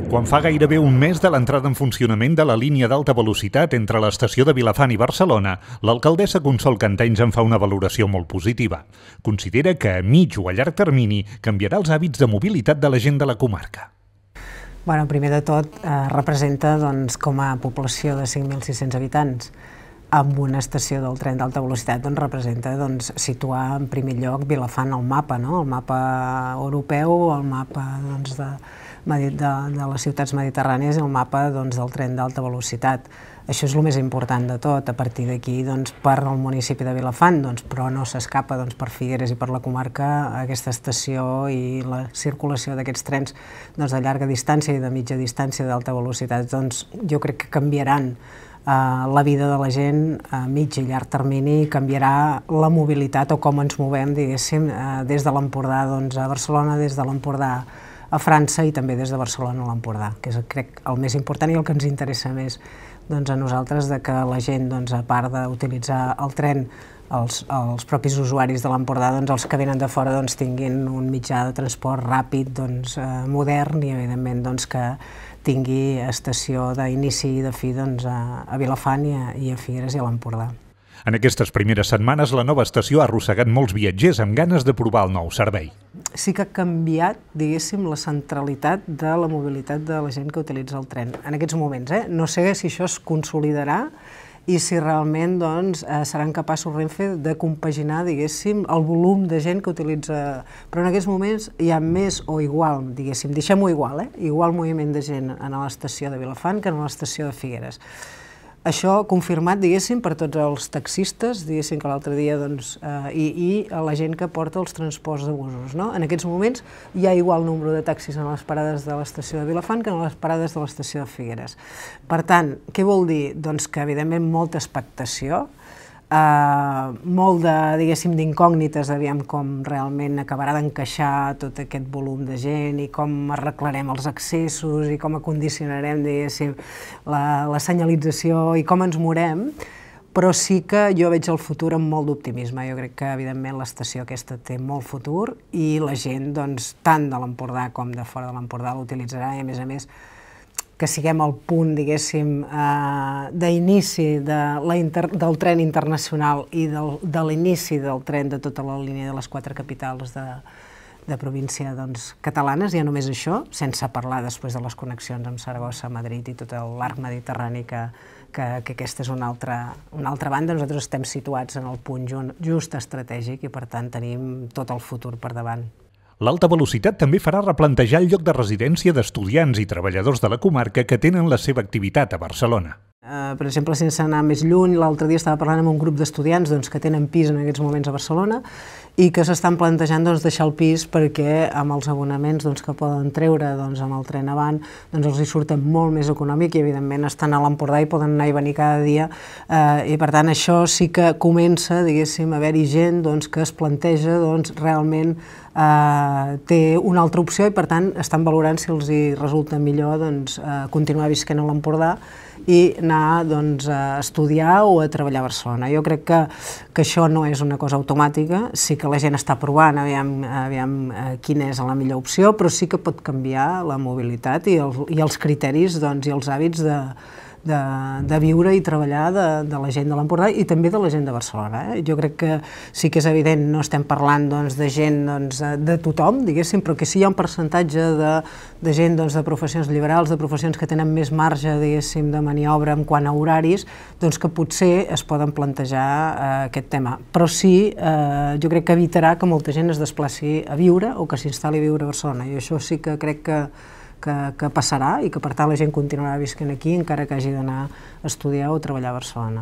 Quan fa gairebé un mes de l'entrada en funcionament de la línia d'alta velocitat entre l'estació de Vilafant i Barcelona, l'alcaldessa Consol Cantenys en fa una valoració molt positiva. Considera que a mig o a llarg termini canviarà els hàbits de mobilitat de la gent de la comarca. Primer de tot, representa com a població de 5.600 habitants amb una estació del tren d'alta velocitat representa situar en primer lloc Vilafant al mapa, el mapa europeu, el mapa de les ciutats mediterrànies i el mapa del tren d'alta velocitat. Això és el més important de tot. A partir d'aquí, per al municipi de Vilafant, però no s'escapa per Figueres i per la comarca, aquesta estació i la circulació d'aquests trens de llarga distància i de mitja distància d'alta velocitat, jo crec que canviaran la vida de la gent a mig i llarg termini, canviarà la mobilitat o com ens movem, diguéssim, des de l'Empordà a Barcelona, des de l'Empordà a França i també des de Barcelona a l'Empordà, que és, crec, el més important i el que ens interessa més a nosaltres, que la gent, a part d'utilitzar el tren, els propis usuaris de l'Empordà, els que venen de fora tinguin un mitjà de transport ràpid, modern i, evidentment, que tingui estació d'inici i de fi a Vilafant i a Figueres i a l'Empordà. En aquestes primeres setmanes, la nova estació ha arrossegat molts viatgers amb ganes de provar el nou servei. Sí que ha canviat, diguéssim, la centralitat de la mobilitat de la gent que utilitza el tren. En aquests moments, no sé si això es consolidarà i si realment seran capaços Renfe de compaginar, diguéssim, el volum de gent que utilitza... Però en aquests moments hi ha més o igual, diguéssim, deixem-ho igual, igual moviment de gent a l'estació de Vilafant que a l'estació de Figueres. Això confirmat, diguéssim, per tots els taxistes, diguéssim que l'altre dia, i la gent que porta els transports de busos. En aquests moments hi ha igual nombre de taxis en les parades de l'estació de Vilafant que en les parades de l'estació de Figueres. Per tant, què vol dir? Doncs que, evidentment, molta expectació, molt de, diguéssim, d'incògnites, aviam com realment acabarà d'encaixar tot aquest volum de gent i com arreglarem els accessos i com acondicionarem, diguéssim, la senyalització i com ens morem, però sí que jo veig el futur amb molt d'optimisme. Jo crec que, evidentment, l'estació aquesta té molt futur i la gent, tant de l'Empordà com de fora de l'Empordà, l'utilitzarà i, a més, que siguem al punt, diguéssim, d'inici del tren internacional i de l'inici del tren de tota la línia de les 4 capitals de província catalanes, ja només això, sense parlar després de les connexions amb Saragossa, Madrid i tot l'arc mediterrani, que aquesta és una altra banda. Nosaltres estem situats en el punt just estratègic i, per tant, tenim tot el futur per davant. L'alta velocitat també farà replantejar el lloc de residència d'estudiants i treballadors de la comarca que tenen la seva activitat a Barcelona. Per exemple, sense anar més lluny, l'altre dia estava parlant amb un grup d'estudiants que tenen pis en aquests moments a Barcelona i que s'estan plantejant deixar el pis perquè amb els abonaments que poden treure amb el tren avant els hi surten molt més econòmic i, evidentment, estan a l'Empordà i poden anar i venir cada dia i, per tant, això sí que comença, diguéssim, a haver-hi gent que es planteja realment té una altra opció i, per tant, estan valorant si els hi resulta millor continuar visquent a l'Empordà i anar a estudiar o a treballar a Barcelona. Jo crec que això no és una cosa automàtica, sí que la gent està provant aviam quina és la millor opció, però sí que pot canviar la mobilitat i els criteris i els hàbits de viure i treballar de la gent de l'Empordà i també de la gent de Barcelona. Jo crec que sí que és evident, no estem parlant de gent de tothom, diguéssim, però que sí hi ha un percentatge de gent de professions liberals, de professions que tenen més marge, diguéssim, de maniobra en quant a horaris, que potser es poden plantejar aquest tema. Però sí, jo crec que evitarà que molta gent es desplaci a viure o que s'instal·li a viure a Barcelona, i això sí que crec que passarà i que, per tant, la gent continuarà visquent aquí encara que hagi d'anar a estudiar o treballar a Barcelona.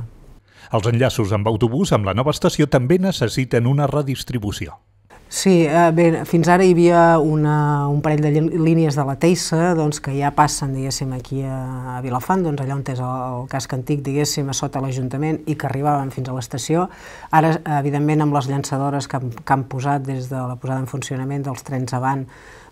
Els enllaços amb autobús amb la nova estació també necessiten una redistribució. Sí, bé, fins ara hi havia un parell de línies de la Teissa que ja passen, diguéssim, aquí a Vilafant, allà on és el casc antic, diguéssim, a sota l'Ajuntament i que arribaven fins a l'estació. Ara, evidentment, amb les llançadores que han posat des de la posada en funcionament dels trens avant,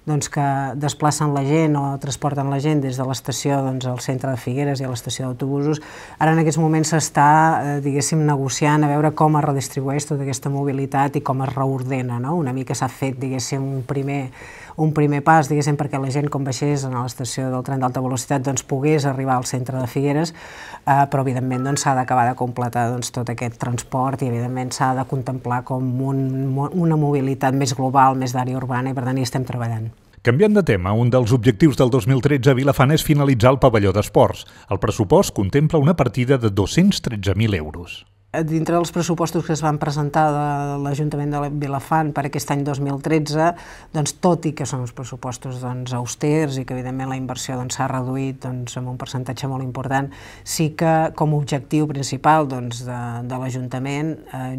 doncs, que desplacen la gent o transporten la gent des de l'estació al centre de Figueres i a l'estació d'autobusos. Ara en aquests moments s'està, diguéssim, negociant a veure com es redistribueix tota aquesta mobilitat i com es reordena, no? Una mica s'ha fet, diguéssim, un primer pas, diguéssim, perquè la gent, quan baixés a l'estació del tren d'alta velocitat, doncs pogués arribar al centre de Figueres, però evidentment s'ha d'acabar de completar tot aquest transport i evidentment s'ha de contemplar com una mobilitat més global, més d'àrea urbana, i per tant hi estem treballant. Canviant de tema, un dels objectius del 2013 a Vilafant és finalitzar el pavelló d'esports. El pressupost contempla una partida de 213.000 euros. Dintre dels pressupostos que es van presentar de l'Ajuntament de Vilafant per aquest any 2013, doncs, tot i que són uns pressupostos austers i que evidentment la inversió s'ha reduït en un percentatge molt important, sí que com a objectiu principal de l'Ajuntament,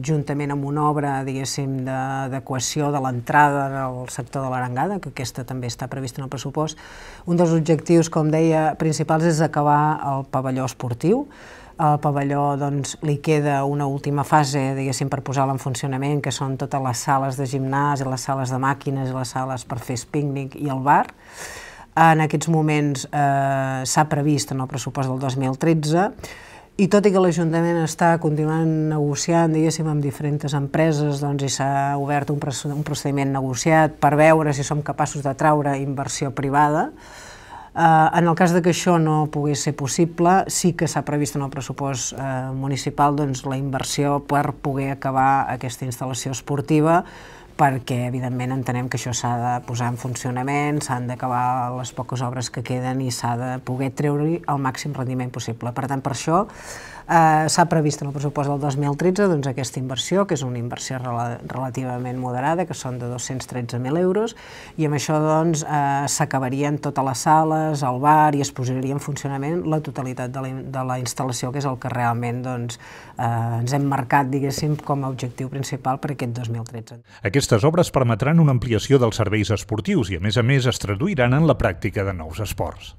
juntament amb una obra, diguéssim, d'adequació de l'entrada al sector de l'Arengada, que aquesta també està prevista en el pressupost, un dels objectius, com deia, principals és acabar el pavelló esportiu. Al pavelló li queda una última fase, diguéssim, per posar-la en funcionament, que són totes les sales de gimnàs, les sales de màquines, les sales per fer pícnic i el bar. En aquests moments s'ha previst en el pressupost del 2013, i tot i que l'Ajuntament està continuant negociant, diguéssim, amb diferents empreses, i s'ha obert un procediment negociat per veure si som capaços de traure inversió privada. En el cas que això no pogués ser possible, sí que s'ha previst en el pressupost municipal la inversió per poder acabar aquesta instal·lació esportiva, perquè evidentment entenem que això s'ha de posar en funcionament, s'han d'acabar les poques obres que queden i s'ha de poder treure-hi el màxim rendiment possible. Per tant, per això s'ha previst en el pressupost del 2013 aquesta inversió, que és una inversió relativament moderada, que són de 213.000 euros, i amb això s'acabarien totes les sales, el bar, i es posaria en funcionament la totalitat de la instal·lació, que és el que realment ens hem marcat, diguéssim, com a objectiu principal per aquest 2013. Aquestes obres permetran una ampliació dels serveis esportius i, a més, es traduiran en la pràctica de nous esports.